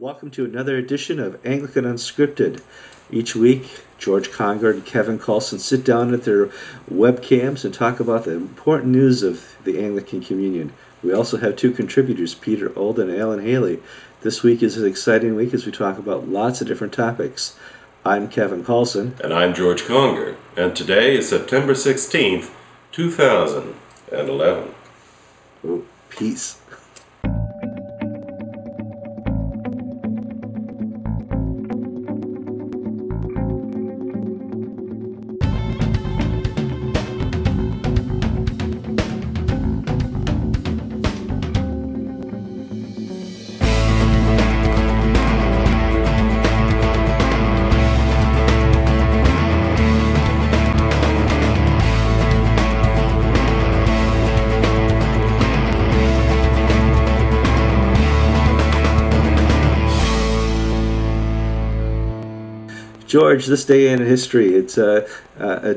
Welcome to another edition of Anglican Unscripted. Each week, George Conger and Kevin Carlson sit down at their webcams and talk about the important news of the Anglican Communion. We also have two contributors, Peter Olden and Alan Haley. This week is an exciting week as we talk about lots of different topics. I'm Kevin Carlson. And I'm George Conger. And today is September 16th, 2011. Oh, peace. George, this day in history, it's a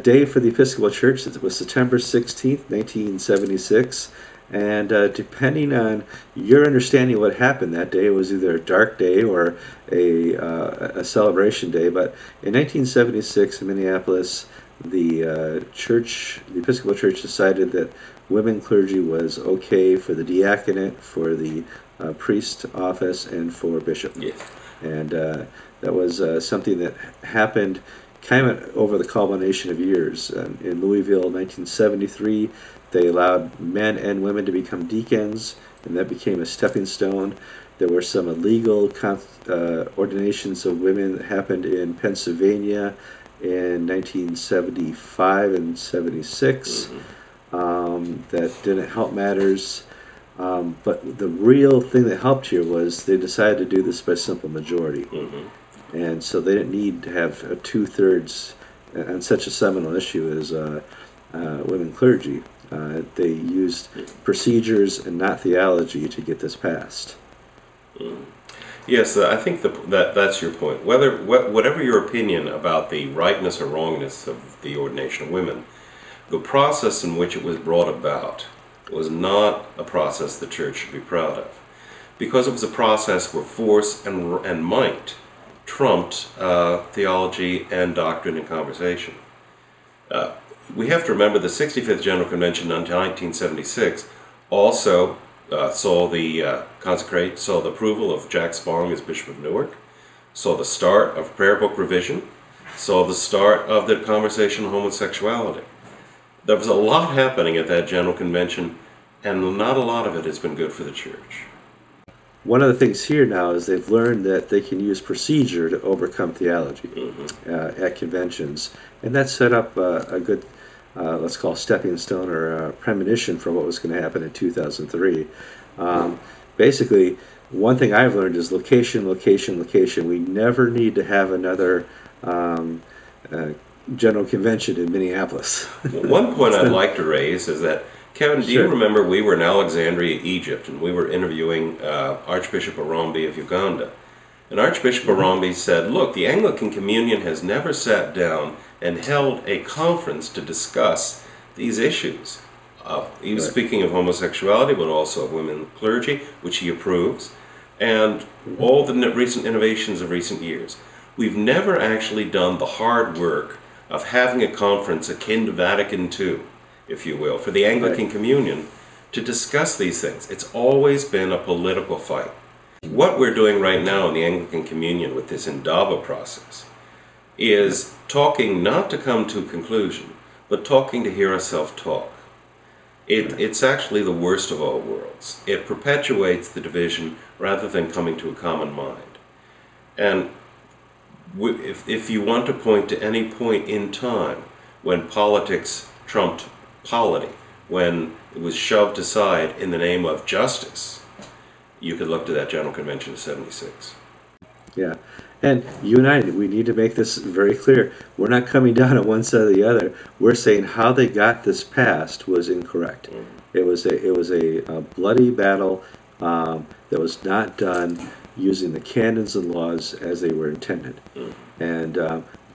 day for the Episcopal Church. It was September 16th, 1976, and depending on your understanding of what happened that day, it was either a dark day or a celebration day. But in 1976 in Minneapolis, the Episcopal Church decided that women clergy was okay for the diaconate, for the priest office, and for bishop. Yes. And that was something that happened kind of over the culmination of years. In Louisville, 1973, they allowed men and women to become deacons, and that became a stepping stone. There were some illegal ordinations of women that happened in Pennsylvania in 1975 and 76 that didn't help matters. But the real thing that helped here was they decided to do this by simple majority. And so they didn't need to have a 2/3 on such a seminal issue as women clergy. They used procedures and not theology to get this passed. Yes, I think that's your point. Whatever your opinion about the rightness or wrongness of the ordination of women, the process in which it was brought about was not a process the Church should be proud of, because it was a process where force and might trumped theology and doctrine and conversation. We have to remember the 65th General Convention in 1976 also saw the approval of Jack Spong as Bishop of Newark, saw the start of prayer book revision, saw the start of the conversation on homosexuality. There was a lot happening at that General Convention, and not a lot of it has been good for the Church. One of the things here now is they've learned that they can use procedure to overcome theology at conventions, and that set up a good, let's call stepping stone or premonition for what was going to happen in 2003. Basically, one thing I've learned is location, location, location. We never need to have another General Convention in Minneapolis. One point I'd like to raise is that, Kevin, do you remember we were in Alexandria, Egypt, and we were interviewing Archbishop Arambe of Uganda. And Archbishop Arambe said, look, the Anglican Communion has never sat down and held a conference to discuss these issues. He was speaking of homosexuality, but also of women clergy, which he approves, and all the recent innovations of recent years. We've never actually done the hard work of having a conference akin to Vatican II, if you will, for the Anglican Communion to discuss these things. It's always been a political fight. What we're doing right now in the Anglican Communion with this Indaba process is talking not to come to a conclusion, but talking to hear ourselves talk. It's actually the worst of all worlds. It perpetuates the division rather than coming to a common mind. And if you want to point to any point in time when politics trumped polity, when it was shoved aside in the name of justice, you could look to that General Convention of 76. Yeah, and you and I, we need to make this very clear. We're not coming down on one side or the other. We're saying how they got this passed was incorrect. It was a bloody battle that was not done using the canons and laws as they were intended. And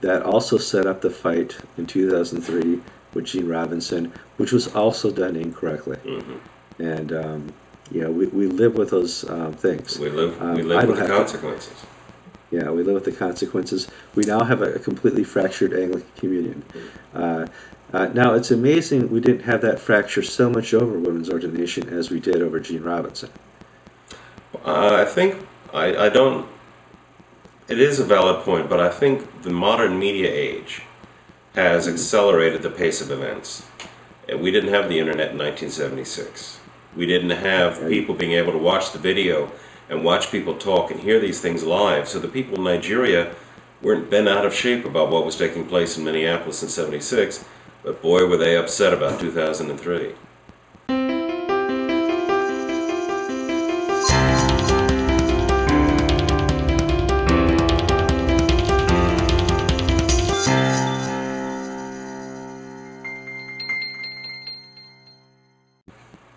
that also set up the fight in 2003 with Gene Robinson, which was also done incorrectly. And we live with those things. We live with the consequences. Yeah, we live with the consequences. We now have a completely fractured Anglican Communion. Now, it's amazing we didn't have that fracture so much over women's ordination as we did over Gene Robinson. I think, I don't, it is a valid point, but I think the modern media age has accelerated the pace of events. We didn't have the internet in 1976. We didn't have people being able to watch the video and watch people talk and hear these things live. So the people in Nigeria weren't bent out of shape about what was taking place in Minneapolis in '76, but boy, were they upset about 2003.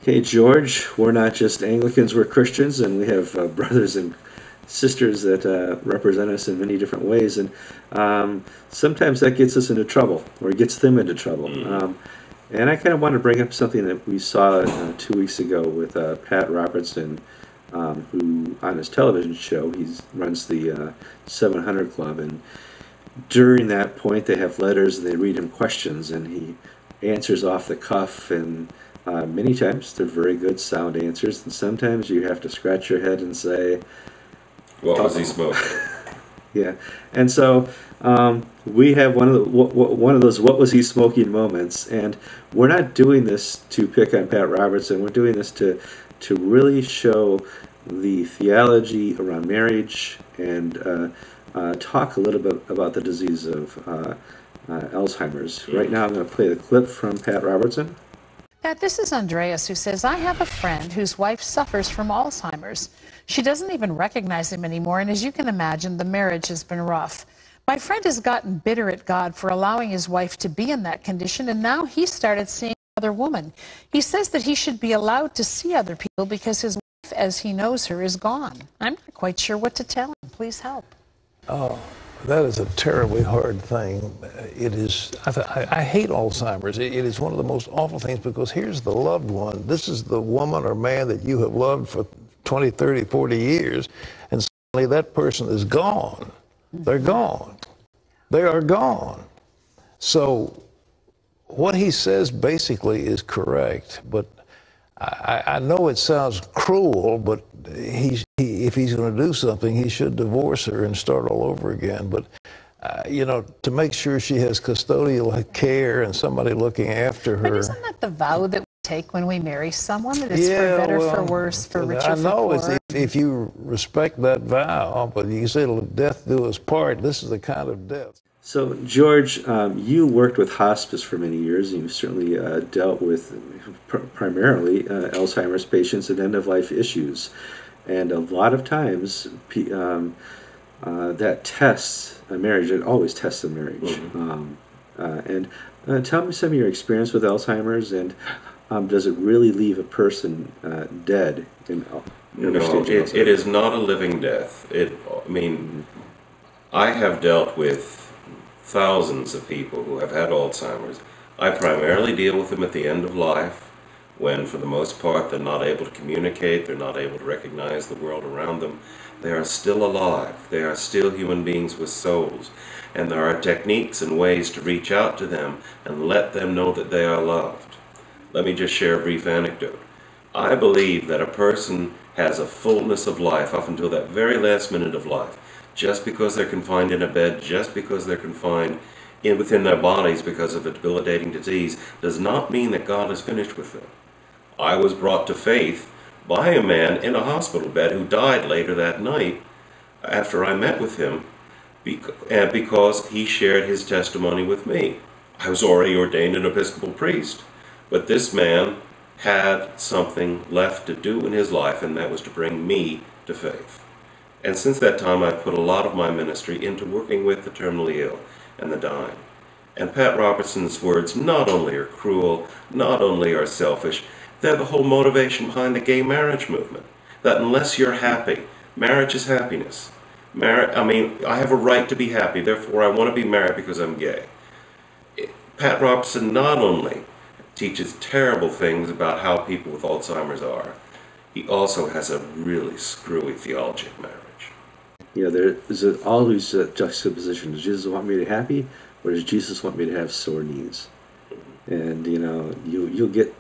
Okay, George, we're not just Anglicans, we're Christians, and we have brothers and sisters that represent us in many different ways, and sometimes that gets us into trouble, or gets them into trouble. And I kind of want to bring up something that we saw 2 weeks ago with Pat Robertson, who on his television show, he runs the 700 Club, and during that point they have letters and they read him questions, and he answers off the cuff, and many times they're very good, sound answers, and sometimes you have to scratch your head and say, what was he smoking? Yeah, and so we have one of those "what was he smoking" moments, and we're not doing this to pick on Pat Robertson. We're doing this to really show the theology around marriage and talk a little bit about the disease of Alzheimer's. Right now, I'm going to play the clip from Pat Robertson. Pat, this is Andreas, who says, I have a friend whose wife suffers from Alzheimer's. She doesn't even recognize him anymore, and as you can imagine, the marriage has been rough. My friend has gotten bitter at God for allowing his wife to be in that condition, and now he started seeing another woman. He says that he should be allowed to see other people because his wife, as he knows her, is gone. I'm not quite sure what to tell him. Please help. Oh, that is a terribly hard thing. It is, I hate Alzheimer's. It is one of the most awful things because here's the loved one. This is the woman or man that you have loved for 20, 30, 40 years, and suddenly that person is gone. They're gone. They are gone. So what he says basically is correct, but I know it sounds cruel, but if he's going to do something, he should divorce her and start all over again. But, to make sure she has custodial care and somebody looking after her. But isn't that the vow that we take when we marry someone? That it's for better, for worse, for richer, I know, for poorer? if you respect that vow, but you say death do us part, this is the kind of death. So, George, you worked with hospice for many years, and you've certainly dealt with primarily Alzheimer's patients and end-of-life issues. And a lot of times, that tests a marriage. It always tests a marriage. Mm-hmm. Tell me some of your experience with Alzheimer's, and does it really leave a person dead in No, it is not a living death. I have dealt with thousands of people who have had Alzheimer's. I primarily deal with them at the end of life, when for the most part they're not able to communicate, they're not able to recognize the world around them. They are still alive. They are still human beings with souls. And there are techniques and ways to reach out to them and let them know that they are loved. Let me just share a brief anecdote. I believe that a person has a fullness of life up until that very last minute of life. Just because they're confined in a bed, just because they're confined within their bodies because of a debilitating disease, does not mean that God is finished with them. I was brought to faith by a man in a hospital bed who died later that night after I met with him because he shared his testimony with me. I was already ordained an Episcopal priest, but this man had something left to do in his life, and that was to bring me to faith. And since that time, I've put a lot of my ministry into working with the terminally ill and the dying. And Pat Robertson's words not only are cruel, not only are selfish, they're the whole motivation behind the gay marriage movement. That unless you're happy, marriage is happiness. I have a right to be happy, therefore I want to be married because I'm gay. Pat Robertson not only teaches terrible things about how people with Alzheimer's are, he also has a really screwy theology of marriage. You know, there's always a juxtaposition. Does Jesus want me to be happy, or does Jesus want me to have sore knees? And, you know, you'll get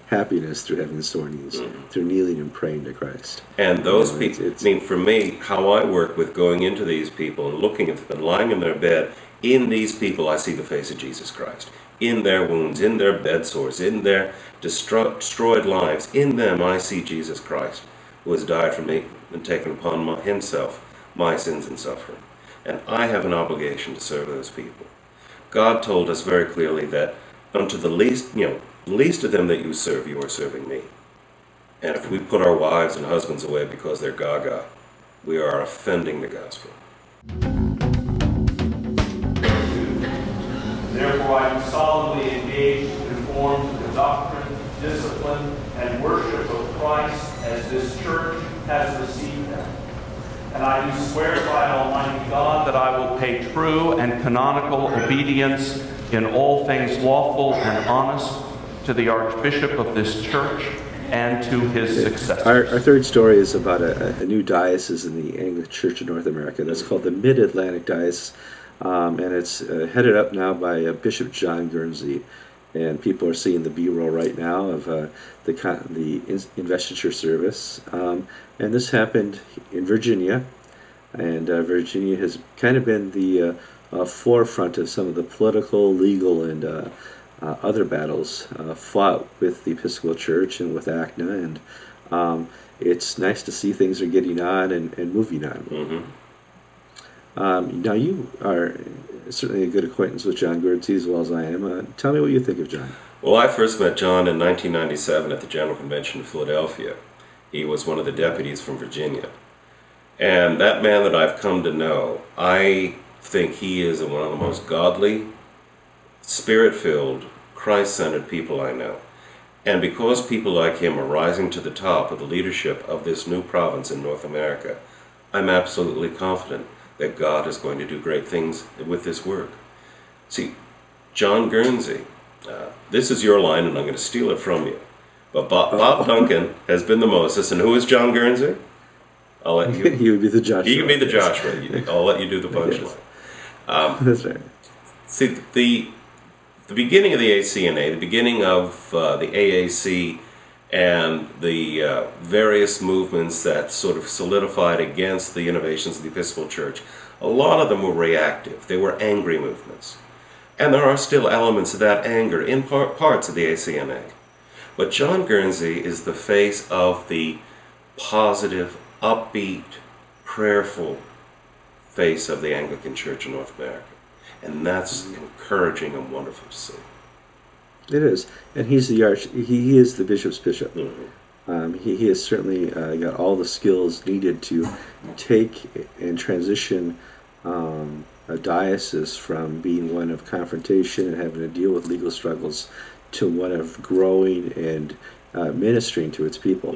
happiness through having sore knees, through kneeling and praying to Christ. And those people, I mean, for me, how I work with going into these people and looking at them and lying in their bed, in these people I see the face of Jesus Christ. In their wounds, in their bed sores, in their destroyed lives, in them I see Jesus Christ, who has died for me and taken upon himself my sins and suffering. And I have an obligation to serve those people. God told us very clearly that unto the least, least of them that you serve, you are serving me. And if we put our wives and husbands away because they're gaga, we are offending the gospel. Therefore, I do solemnly engage to conform to the doctrine, discipline, and worship of Christ as this church has received them. And I do swear by Almighty God that I will pay true and canonical obedience in all things lawful and honest to the Archbishop of this church and to his successors. Our third story is about a new diocese in the Anglican Church of North America. That's called the Mid-Atlantic Diocese, and it's headed up now by Bishop John Guernsey. And people are seeing the B-roll right now of the investiture service. And this happened in Virginia, and Virginia has kind of been the forefront of some of the political, legal, and other battles fought with the Episcopal Church and with ACNA, and it's nice to see things are getting on and moving on. Now you are certainly a good acquaintance with John Guernsey as well as I am. Tell me what you think of John. Well, I first met John in 1997 at the General Convention in Philadelphia. He was one of the deputies from Virginia. And that man that I've come to know, I think he is one of the most godly, spirit-filled, Christ-centered people I know. And because people like him are rising to the top of the leadership of this new province in North America, I'm absolutely confident that God is going to do great things with this work. See, John Guernsey, this is your line and I'm going to steal it from you. But Bob Duncan has been the Moses, and who is John Guernsey? I'll let you. He would be the Joshua. He would be the Joshua. I'll let you do the punchline. That's right. See, the beginning of the ACNA, the beginning of the AAC, and the various movements that sort of solidified against the innovations of the Episcopal Church, a lot of them were reactive. They were angry movements. And there are still elements of that anger in parts of the ACNA. But John Guernsey is the face of the positive, upbeat, prayerful face of the Anglican Church in North America. And that's encouraging and wonderful to see. It is, and he's he is the bishop's bishop. He has certainly got all the skills needed to take and transition a diocese from being one of confrontation and having to deal with legal struggles to one of growing and ministering to its people.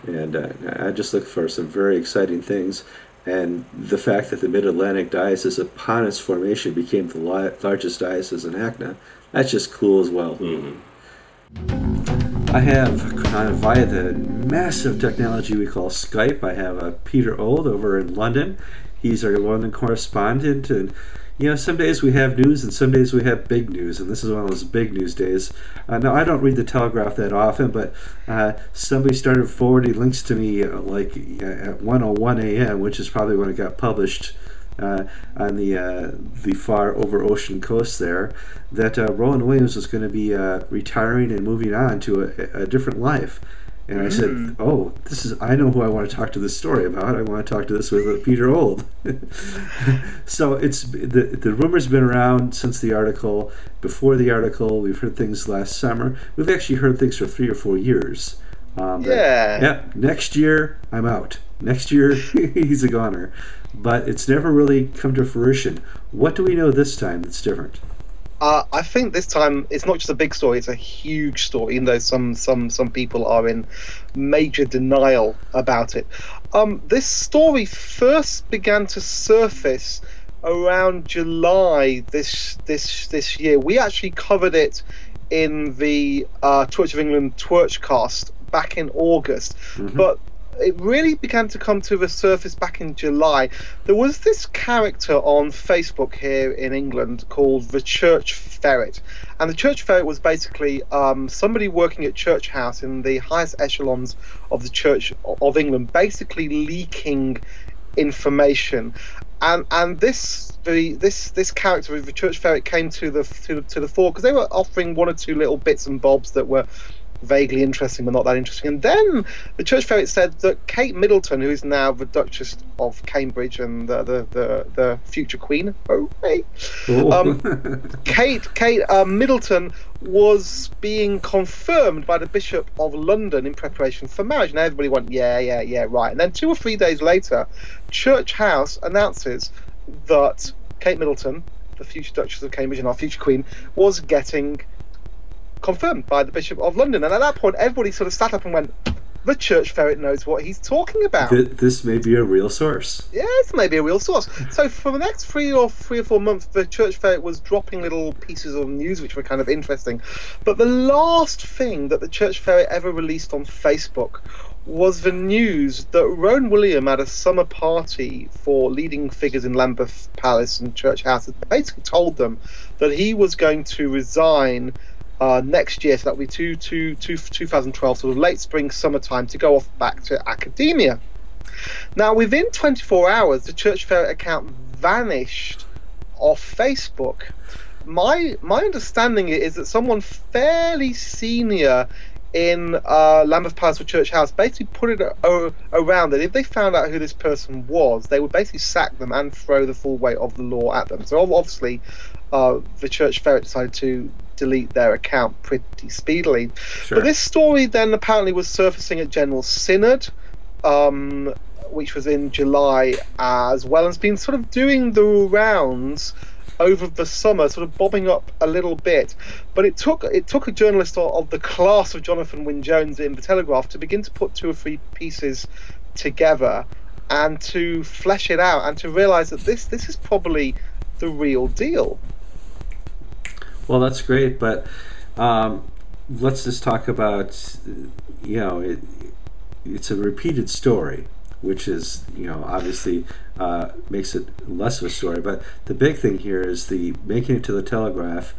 And I just look for some very exciting things. And the fact that the Mid-Atlantic Diocese, upon its formation, became the largest diocese in ACNA, that's just cool as well. I have, via the massive technology we call Skype, I have Peter Old over in London. He's our London correspondent, and you know, some days we have news and some days we have big news, and this is one of those big news days. Now, I don't read the Telegraph that often, but somebody started forwarding links to me like at 1:01 a.m., which is probably when it got published on the far over ocean coast there, that Rowan Williams was going to be retiring and moving on to a different life. And I said, oh, I know who I want to talk to this story about. I want to talk to this with Peter Old. So it's the rumor's been around since the article. Before the article, we've heard things last summer. We've actually heard things for 3 or 4 years. Yeah, next year, I'm out. Next year, he's a goner. But it's never really come to fruition. What do we know this time that's different? I think this time it's not just a big story; it's a huge story. Even though some people are in major denial about it. This story first began to surface around July this year. We actually covered it in the Church of England Twerchcast back in August. But it really began to come to the surface back in July. There was this character on Facebook here in England called the Church Ferret. And the Church Ferret was basically somebody working at Church House in the highest echelons of the Church of England, basically leaking information. And this character of the Church Ferret came to the fore because they were offering one or two little bits and bobs that were vaguely interesting but not that interesting. And then the Church Ferret said that Kate Middleton, who is now the Duchess of Cambridge and the future Queen, Kate Middleton was being confirmed by the Bishop of London in preparation for marriage. And everybody went, yeah, right. And then 2 or 3 days later, Church House announces that Kate Middleton, the future Duchess of Cambridge and our future Queen, was getting confirmed by the Bishop of London. And at that point, everybody sort of sat up and went, the Church Ferret knows what he's talking about. This may be a real source. Yes, maybe a real source. So for the next 3 or 4 months, the Church Ferret was dropping little pieces of news which were kind of interesting. But the last thing that the Church Ferret ever released on Facebook was the news that Rowan William had a summer party for leading figures in Lambeth Palace and Church House, and basically told them that he was going to resign next year, so that would be 2012, sort of late spring, summertime, to go off back to academia. Now, within 24 hours, the Church Ferret account vanished off Facebook. My understanding is that someone fairly senior in Lambeth Palace or Church House basically put it around that if they found out who this person was, they would basically sack them and throw the full weight of the law at them. So obviously, the Church Ferret decided to delete their account pretty speedily. Sure. But this story then apparently was surfacing at General Synod, which was in July as well, and it's been sort of doing the rounds over the summer, sort of bobbing up a little bit. But it took a journalist of the class of Jonathan Wynne-Jones in the Telegraph to begin to put 2 or 3 pieces together and to flesh it out and to realise that this is probably the real deal. Well, that's great, but let's just talk about, it's a repeated story, which is, obviously makes it less of a story. But the big thing here is the making it to the Telegraph,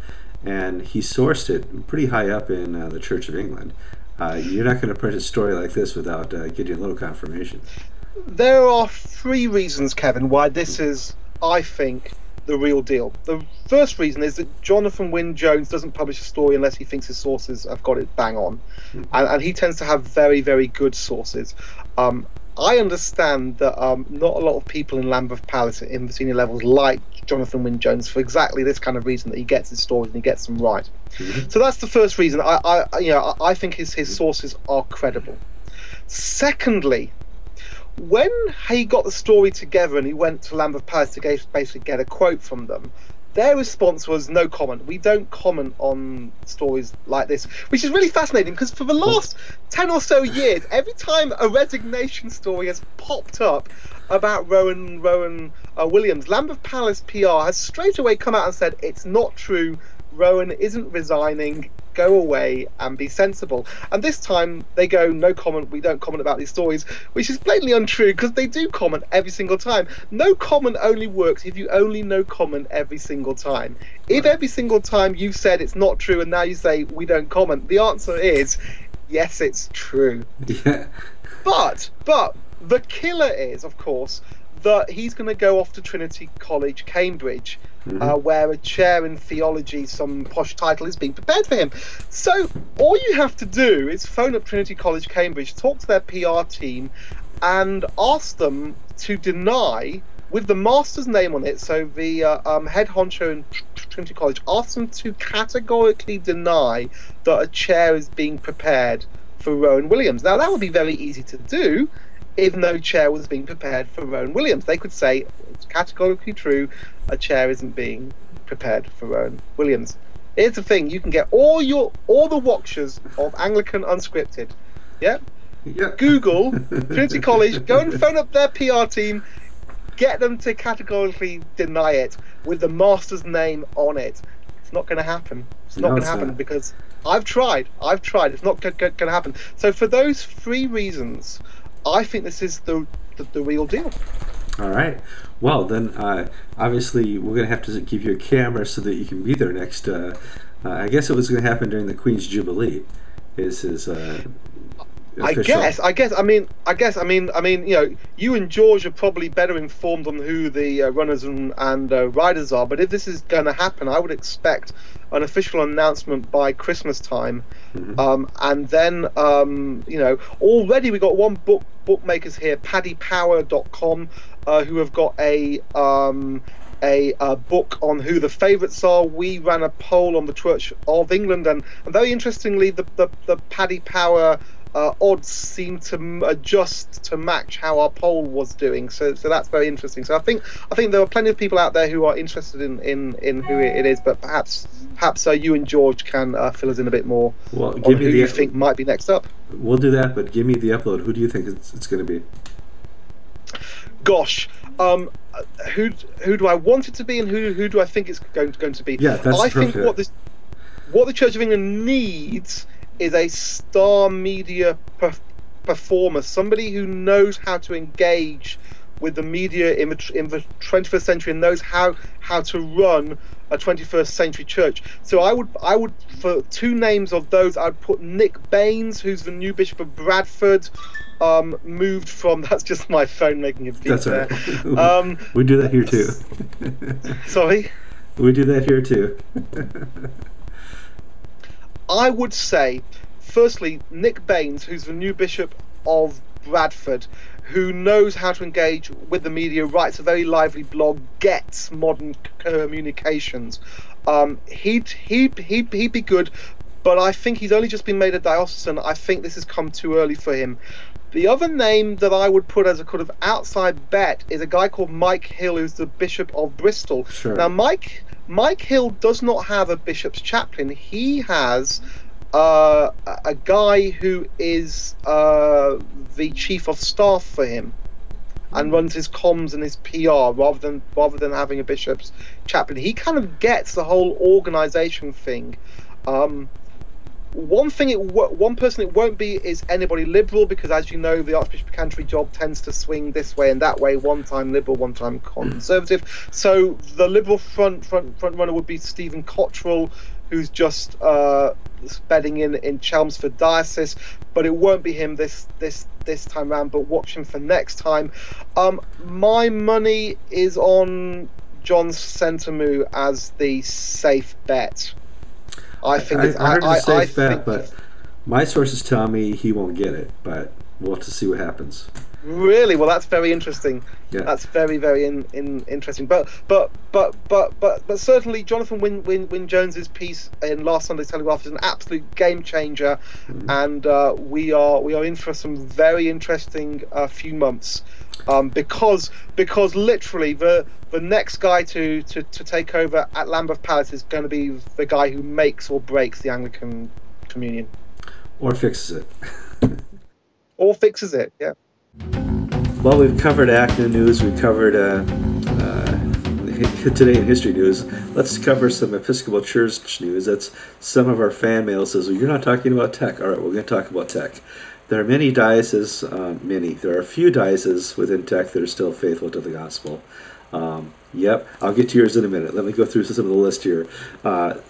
and he sourced it pretty high up in the Church of England. You're not going to print a story like this without getting a little confirmation. There are 3 reasons, Kevin, why this is, I think, the real deal. The first reason is that Jonathan Wynne-Jones doesn't publish a story unless he thinks his sources have got it bang on. And he tends to have very, very good sources. I understand that not a lot of people in Lambeth Palace in the senior levels like Jonathan Wynne-Jones for exactly this kind of reason, that he gets his stories and he gets them right. Mm-hmm. So that's the first reason. I think his sources are credible. Secondly, when he got the story together and he went to Lambeth Palace to basically get a quote from them, their response was no comment. We don't comment on stories like this, which is really fascinating because for the last 10 or so years, every time a resignation story has popped up about Rowan Williams, Lambeth Palace PR has straight away come out and said it's not true. Rowan isn't resigning. Go away and be sensible. And this time they go, no comment, we don't comment about these stories, which is blatantly untrue because they do comment every single time. No comment only works if you only no comment every single time. If every single time you said it's not true and now you say we don't comment, the answer is yes, it's true. Yeah. But the killer is, of course, that he's going to go off to Trinity College, Cambridge, where a chair in theology, some posh title, is being prepared for him. So all you have to do is phone up Trinity College, Cambridge, talk to their PR team, and ask them to deny, with the master's name on it, so the head honcho in Trinity College, ask them to categorically deny that a chair is being prepared for Rowan Williams. Now, that would be very easy to do if no chair was being prepared for Rowan Williams. They could say it's categorically true, a chair isn't being prepared for Rowan Williams. Here's the thing: you can get all the watchers of Anglican Unscripted. Yeah. Google Trinity College, go and phone up their PR team, get them to categorically deny it with the master's name on it. It's not going to happen. It's not going to happen because I've tried. It's not going to happen. So for those 3 reasons, I think this is the real deal. All right. Well, then, obviously, we're going to have to give you a camera so that you can be there next. I guess it was going to happen during the Queen's Jubilee. Is his I guess. I mean, you know, you and George are probably better informed on who the runners and riders are. But if this is going to happen, I would expect an official announcement by Christmas time. And then, you know, already we got one bookmakers here, paddypower.com, who have got a book on who the favourites are. We ran a poll on the Church of England, and very interestingly, the Paddy Power odds seem to adjust to match how our poll was doing. So that's very interesting. So I think there are plenty of people out there who are interested in who it is, but perhaps you and George can fill us in a bit more on who you think might be next up. We'll do that, but give me the upload. Who do you think it's going to be? Gosh, who do I want it to be, and who do I think it's going to be? Yeah, that's I think what the Church of England needs is a star media performer, somebody who knows how to engage with the media in the 21st century and knows how to run a 21st century church. So I would for two names of those, I'd put Nick Baines, who's the new Bishop of Bradford. Moved from, that's just my phone making a beep. That's there. Right. We do that here too. Sorry? We do that here too. I would say, firstly, Nick Baines, who's the new Bishop of Bradford, who knows how to engage with the media, writes a very lively blog, gets modern communications. He'd be good, but I think he's only just been made a diocesan. I think this has come too early for him. The other name that I would put as a kind of outside bet is a guy called Mike Hill, who's the Bishop of Bristol. Sure. Now, Mike Hill does not have a bishop's chaplain. He has a guy who is the chief of staff for him and runs his comms and his PR rather than having a bishop's chaplain. He kind of gets the whole organisation thing. One person it won't be is anybody liberal, because as you know, the Archbishop of Canterbury job tends to swing this way and that way, one time liberal, one time conservative. So the liberal front runner would be Stephen Cottrell, who's just bedding in Chelmsford Diocese, but it won't be him this time round, but watch him for next time. My money is on John Sentamu as the safe bet. I heard a safe bet, but my sources tell me he won't get it, but we'll have to see what happens. Really? Well, that's very interesting. Yeah. That's very interesting. But certainly Jonathan Wynne Jones's piece in last Sunday's Telegraph is an absolute game changer, and we are in for some very interesting few months, because literally the next guy to take over at Lambeth Palace is going to be the guy who makes or breaks the Anglican Communion, or fixes it. Yeah. Well, we've covered Acton news, we've covered Today in History news. Let's cover some Episcopal Church news. That's some of our fan mail says, well, you're not talking about tech. All right, we're going to talk about tech. There are many dioceses, there are a few dioceses within tech that are still faithful to the gospel. Yep, I'll get to yours in a minute. Let me go through some of the list here.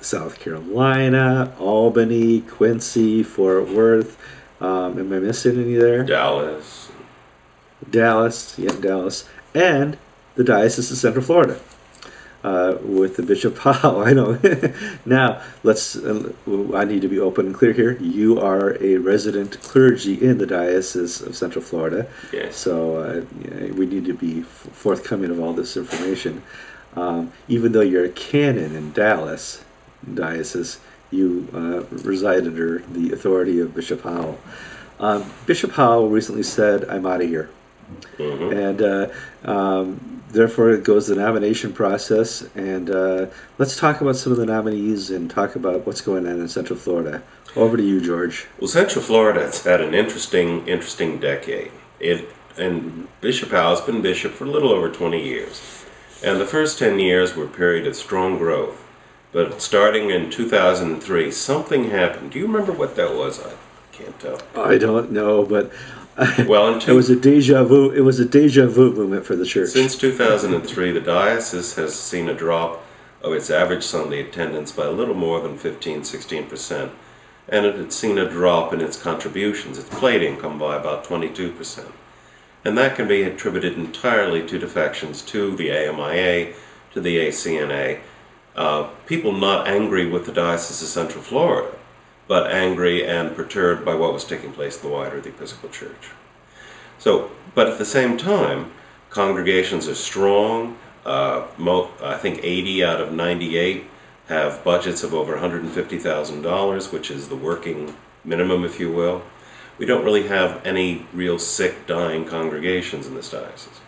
South Carolina, Albany, Quincy, Fort Worth. Am I missing any there? Dallas, and the Diocese of Central Florida with the Bishop Powell. I know. Now, I need to be open and clear here. You are a resident clergy in the Diocese of Central Florida. Yes. So we need to be forthcoming of all this information. Even though you're a canon in Dallas Diocese, you reside under the authority of Bishop Powell. Bishop Powell recently said, I'm out of here. And therefore it goes the nomination process, and let's talk about some of the nominees and talk about what's going on in Central Florida. Over to you, George. Well, Central Florida has had an interesting decade. And Bishop Powell's been bishop for a little over 20 years. And the first 10 years were a period of strong growth. But starting in 2003, something happened. Do you remember what that was? I can't tell. I don't know, but Well, it was a deja vu. It was a deja vu movement for the church. Since 2003, the diocese has seen a drop of its average Sunday attendance by a little more than 15–16%, and it had seen a drop in its contributions, its plate income, by about 22%. And that can be attributed entirely to defections to the AMIA, to the ACNA. People not angry with the Diocese of Central Florida, but angry and perturbed by what was taking place in the wider the Episcopal Church. So, but at the same time, congregations are strong. I think 80 out of 98 have budgets of over $150,000, which is the working minimum, if you will. We don't really have any real sick, dying congregations in this diocese.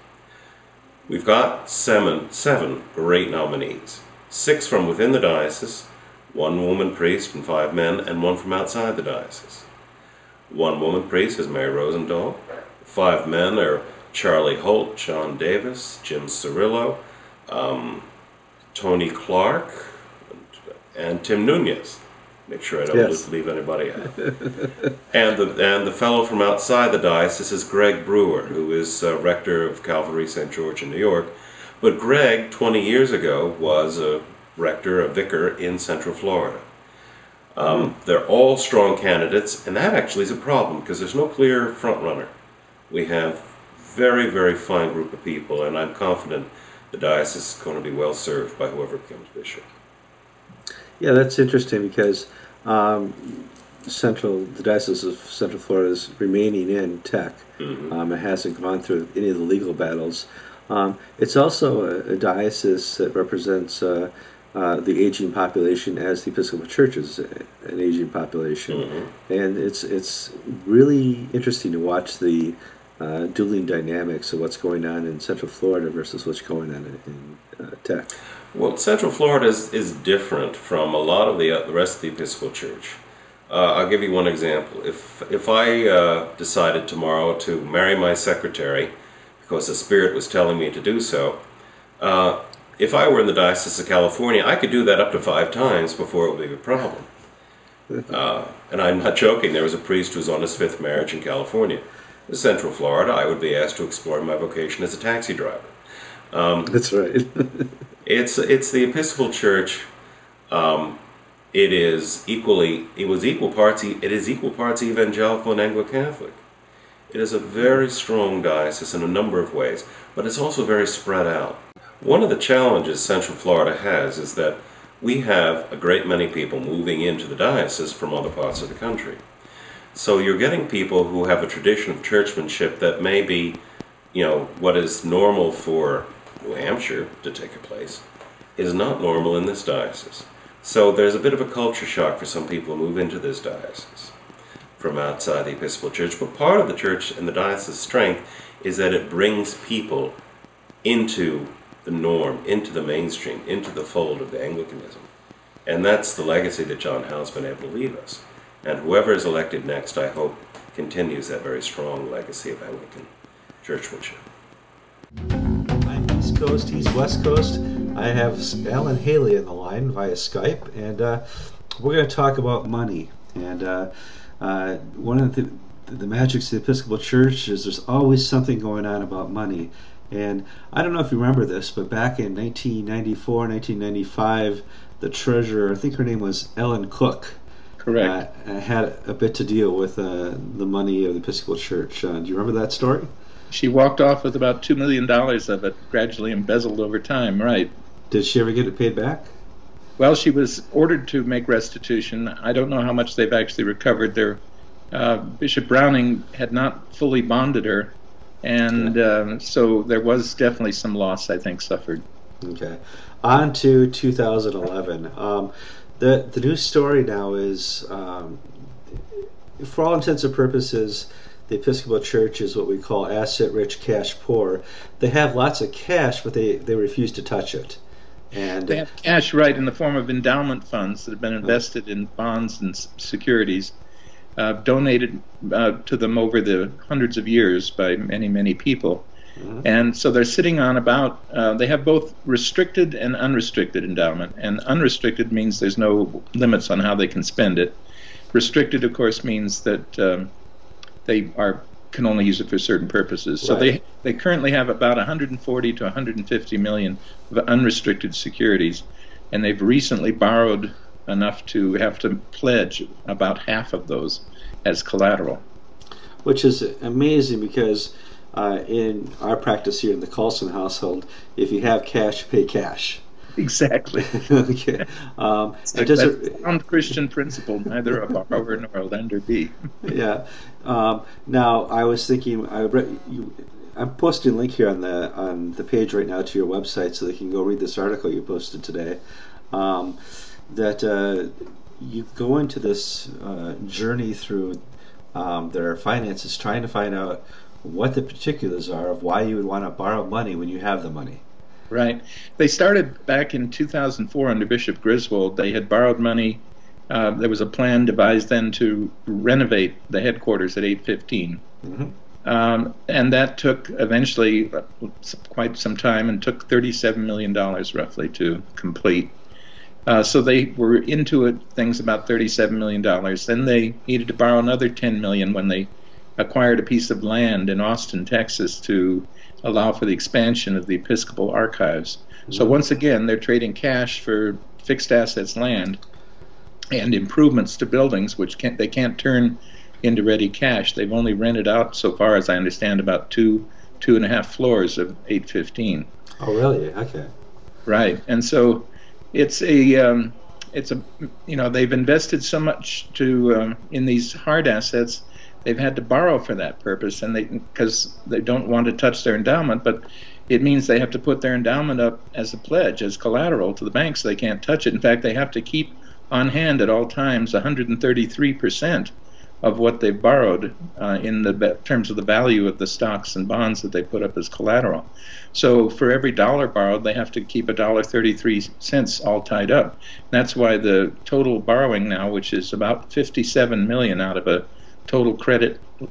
We've got seven great nominees, 6 from within the diocese, 1 woman priest and 5 men, and 1 from outside the diocese. 1 woman priest is Mary Rosendahl. 5 men are Charlie Holt, John Davis, Jim Cirillo, Tony Clark, and Tim Nunez. Make sure I don't leave anybody out. And the fellow from outside the diocese is Greg Brewer, who is rector of Calvary St. George in New York. But Greg, 20 years ago, was a rector, a vicar in Central Florida. They're all strong candidates, and that actually is a problem because there's no clear front runner. We have very, very fine group of people, and I'm confident the diocese is going to be well served by whoever becomes bishop. Yeah, that's interesting because the Diocese of Central Florida is remaining in tech. It hasn't gone through any of the legal battles. It's also a diocese that represents the aging population, as the Episcopal Church is an aging population. And it's really interesting to watch the dueling dynamics of what's going on in Central Florida versus what's going on in tech. Well, Central Florida is different from a lot of the rest of the Episcopal Church. I'll give you one example. If I decided tomorrow to marry my secretary because the Spirit was telling me to do so, if I were in the Diocese of California, I could do that up to 5 times before it would be a problem. And I'm not joking. There was a priest who was on his 5th marriage in California. In Central Florida, I would be asked to explore my vocation as a taxi driver. That's right. It's the Episcopal Church. It is equal parts evangelical and Anglo-Catholic. It is a very strong diocese in a number of ways, but it's also very spread out. One of the challenges Central Florida has is that we have a great many people moving into the diocese from other parts of the country. So you're getting people who have a tradition of churchmanship that may be, what is normal for New Hampshire to take a place is not normal in this diocese. So there's a bit of a culture shock for some people who move into this diocese from outside the Episcopal Church. But part of the church and the diocese's strength is that it brings people into the norm, into the mainstream, into the fold of the Anglicanism. And that's the legacy that John Howe's been able to leave us. And whoever is elected next, I hope, continues that very strong legacy of Anglican churchmanship. I'm East Coast, he's West Coast. I have Alan Haley on the line via Skype, and we're going to talk about money. And one of the magics of the Episcopal Church is there's always something going on about money. And I don't know if you remember this, but back in 1994, 1995, the treasurer, I think her name was Ellen Cook, correct, had a bit to deal with the money of the Episcopal Church. Do you remember that story? She walked off with about $2 million of it, gradually embezzled over time, right. Did she ever get it paid back? Well, she was ordered to make restitution. I don't know how much they've actually recovered. Bishop Browning had not fully bonded her, and so there was definitely some loss, I think, suffered. Okay. On to 2011. The news story now is, for all intents and purposes, the Episcopal Church is what we call asset-rich, cash-poor. They have lots of cash, but they refuse to touch it. And they have cash, right, in the form of endowment funds that have been invested in bonds and securities, donated to them over the hundreds of years by many, many people. And so they're sitting on about, they have both restricted and unrestricted endowment. And unrestricted means there's no limits on how they can spend it. Restricted, of course, means that they are can only use it for certain purposes. So Right. they currently have about 140 to 150 million of unrestricted securities, and they've recently borrowed enough to have to pledge about half of those as collateral. Which is amazing because in our practice here in the Carlson household, if you have cash, pay cash. Exactly. Okay. That's And does a it, sound Christian principle, neither a borrower nor a lender be. yeah. Now I was thinking, I'm posting a link here on the page right now to your website so they can go read this article you posted today. That you go into this journey through their finances, trying to find out what the particulars are of why you would want to borrow money when you have the money. Right. They started back in 2004 under Bishop Griswold. They had borrowed money. There was a plan devised then to renovate the headquarters at 815. Mm-hmm. And that took eventually quite some time and took $37 million roughly to complete. So they were into it, things about $37 million. Then they needed to borrow another $10 million when they acquired a piece of land in Austin, Texas to allow for the expansion of the Episcopal archives. Mm-hmm. So once again, they're trading cash for fixed assets, land, and improvements to buildings, which they can't turn into ready cash. They've only rented out, so far as I understand, about two and a half floors of 815. Oh, really? Okay. Right, and so it's a they've invested so much in these hard assets. They've had to borrow for that purpose, and because they don't want to touch their endowment, but it means they have to put their endowment up as a pledge, as collateral to the bank, so they can't touch it. In fact, they have to keep on hand at all times 133% of what they've borrowed in the terms of the value of the stocks and bonds that they put up as collateral. So for every dollar borrowed, they have to keep $1.33 all tied up. That's why the total borrowing now, which is about $57 million out of a total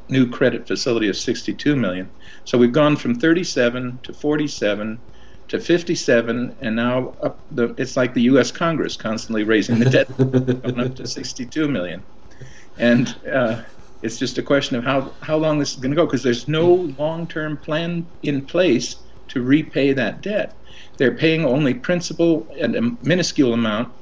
new credit facility of $62 million. So we've gone from 37 to 47 to 57, and now it's like the U.S. Congress constantly raising the debt, going up to 62 million. And it's just a question of how long this is going to go, because there's no long-term plan in place to repay that debt. They're paying only principal and a minuscule amount.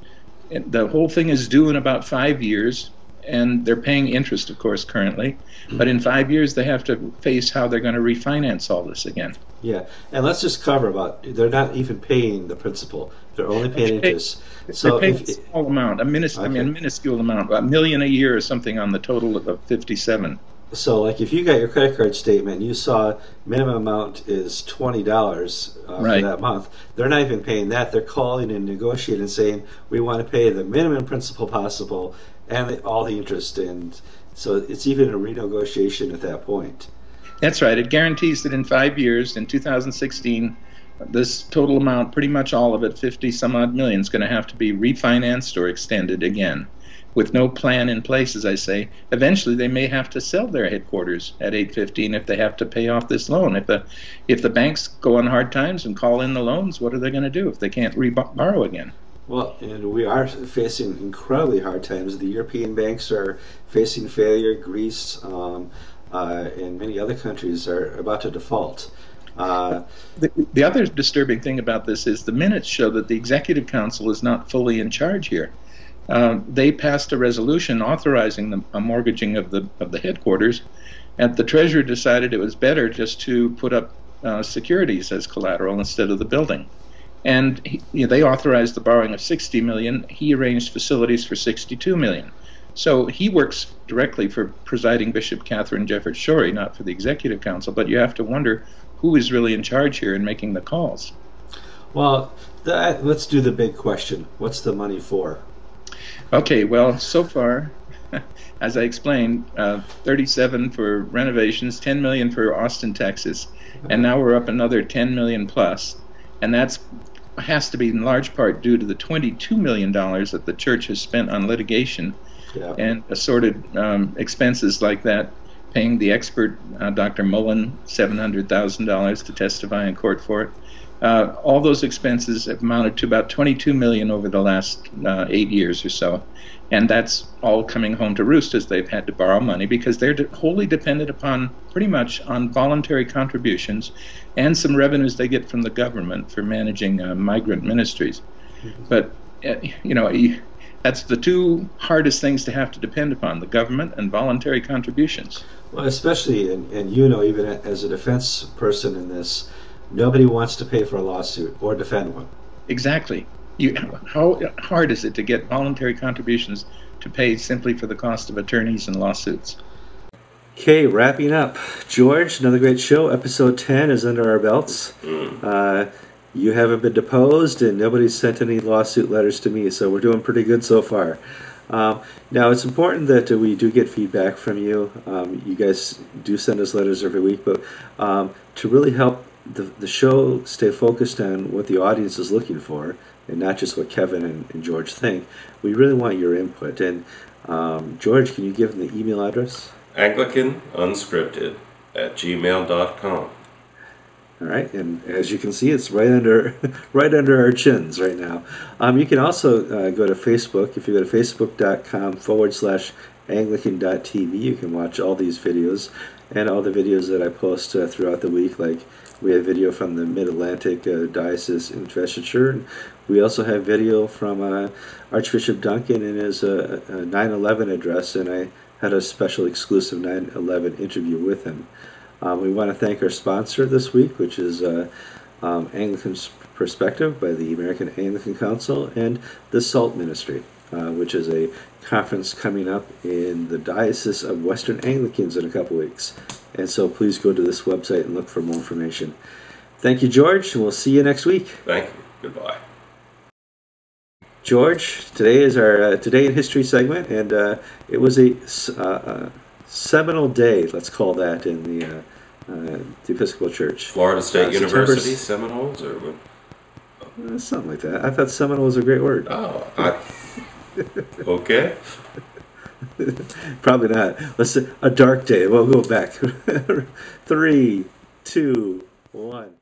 The whole thing is due in about 5 years, and they're paying interest, of course, currently. But in 5 years, they have to face how they're going to refinance all this again. Yeah, and let's just cover they're not even paying the principal. They're only paying interest. So they're paying a small amount, a minuscule amount, $1 million a year or something on the total of 57. So, like, if you got your credit card statement and you saw minimum amount is $20 right. for that month, they're not even paying that. They're calling and negotiating and saying, we want to pay the minimum principal possible and all the interest. And so it's even a renegotiation at that point. That's right. It guarantees that in 5 years, in 2016, this total amount, pretty much all of it, 50 some odd million, is going to have to be refinanced or extended again. With no plan in place, as I say, eventually they may have to sell their headquarters at 815 if they have to pay off this loan. If the banks go on hard times and call in the loans, what are they going to do if they can't borrow again? Well, and we are facing incredibly hard times. The European banks are facing failure. Greece and many other countries are about to default. The other disturbing thing about this is the minutes show that the Executive Council is not fully in charge here. They passed a resolution authorizing a mortgaging of the headquarters, and the Treasurer decided it was better just to put up securities as collateral instead of the building. And they authorized the borrowing of $60 million. He arranged facilities for $62 million. So he works directly for presiding Bishop Catherine Jefferts Schori, not for the Executive Council. But you have to wonder who is really in charge here in making the calls. Well, let's do the big question. What's the money for? Okay, well, so far, as I explained, 37 for renovations, 10 million for Austin, Texas, and now we're up another 10 million plus, and that's has to be in large part due to the $22 million that the church has spent on litigation and assorted expenses like that, paying the expert Dr. Mullen $700,000 to testify in court for it, All those expenses have amounted to about $22 million over the last 8 years or so. And that's all coming home to roost as they've had to borrow money because they're wholly dependent upon, pretty much, on voluntary contributions and some revenues they get from the government for managing migrant ministries. But, that's the two hardest things to have to depend upon, the government and voluntary contributions. Well, especially, and even as a defense person in this, nobody wants to pay for a lawsuit or defend one. Exactly. How hard is it to get voluntary contributions to pay simply for the cost of attorneys and lawsuits? Okay, wrapping up. George, another great show. Episode 10 is under our belts. You haven't been deposed, and nobody's sent any lawsuit letters to me, so we're doing pretty good so far. Now, it's important that we do get feedback from you. You guys do send us letters every week, but to really help the show stay focused on what the audience is looking for, and not just what Kevin and George think, we really want your input. And George, can you give them the email address? AnglicanUnscripted@gmail.com. All right, and as you can see, it's right under our chins right now. You can also go to Facebook. If you go to facebook.com/Anglican.tv, you can watch all these videos and all the videos that I post throughout the week. Like we have video from the Mid-Atlantic Diocese Investiture. And we also have video from Archbishop Duncan in his 9/11 address, and I had a special exclusive 9/11 interview with him. We want to thank our sponsor this week, which is Anglican's Perspective by the American Anglican Council and the SALT Ministry, which is a conference coming up in the Diocese of Western Anglicans in a couple weeks. And so please go to this website and look for more information. Thank you, George, and we'll see you next week. Thank you. Goodbye. George, today is our Today in History segment, and it was a seminal day, let's call that, in the Episcopal Church. Florida State University, Seminoles, or what? Something like that. I thought seminal was a great word. Oh, okay. Probably not. Let's say a dark day. We'll go back. 3, 2, 1.